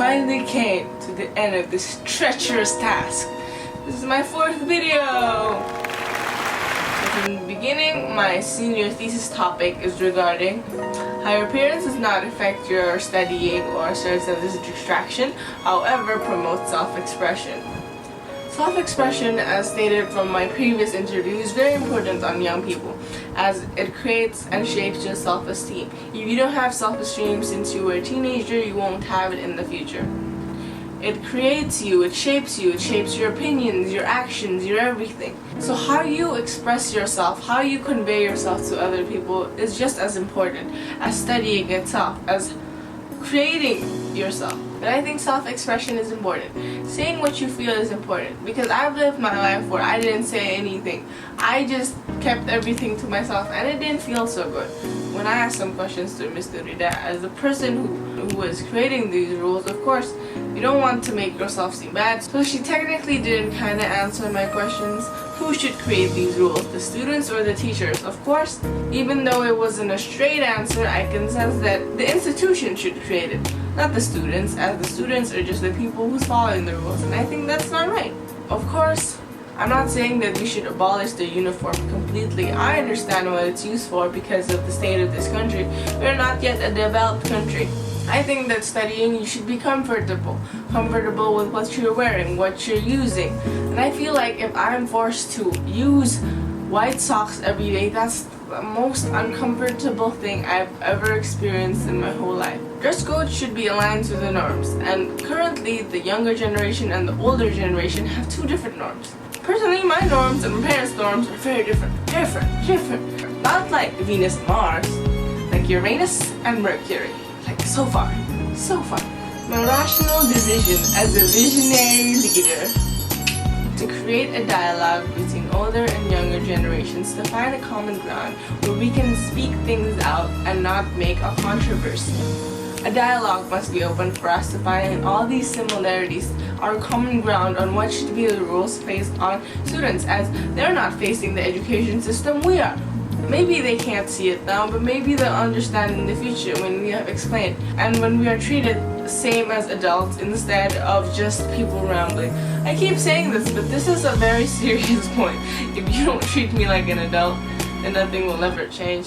finally came to the end of this treacherous task. This is my 4th video! So from the beginning, my senior thesis topic is regarding how your appearance does not affect your studying or serves as a distraction, however promotes self-expression. Self-expression, as stated from my previous interview, is very important on young people as it creates and shapes your self-esteem. If you don't have self-esteem since you were a teenager, you won't have it in the future. It creates you, it shapes your opinions, your actions, your everything. So how you express yourself, how you convey yourself to other people is just as important as studying itself, as creating yourself. But I think self-expression is important. Saying what you feel is important because I've lived my life where I didn't say anything. I just kept everything to myself and it didn't feel so good. When I asked some questions to Mr. Rida, as the person who was creating these rules, of course, you don't want to make yourself seem bad. So she technically didn't kind of answer my questions. Who should create these rules, the students or the teachers? Of course, even though it wasn't a straight answer, I can sense that the institution should create it, not the students, as the students are just the people who's following the rules, and I think that's not right. Of course, I'm not saying that we should abolish the uniform completely. I understand what it's used for because of the state of this country. We're not yet a developed country. I think that studying, you should be comfortable with what you're wearing, what you're using. And I feel like if I'm forced to use white socks every day, that's the most uncomfortable thing I've ever experienced in my whole life. Dress code should be aligned to the norms, and currently the younger generation and the older generation have 2 different norms. Personally, my norms and my parents' norms are very different. Not like Venus and Mars, like Uranus and Mercury. Like so far. My rational decision as a visionary leader to create a dialogue between older and younger generations to find a common ground where we can speak things out and not make a controversy. A dialogue must be open for us to find all these similarities, our common ground on what should be the rules placed on students, as they're not facing the education system, we are. Maybe they can't see it now, but maybe they'll understand in the future when we have explained and when we are treated same as adults instead of just people rambling. I keep saying this, but this is a very serious point. If you don't treat me like an adult, then nothing will ever change.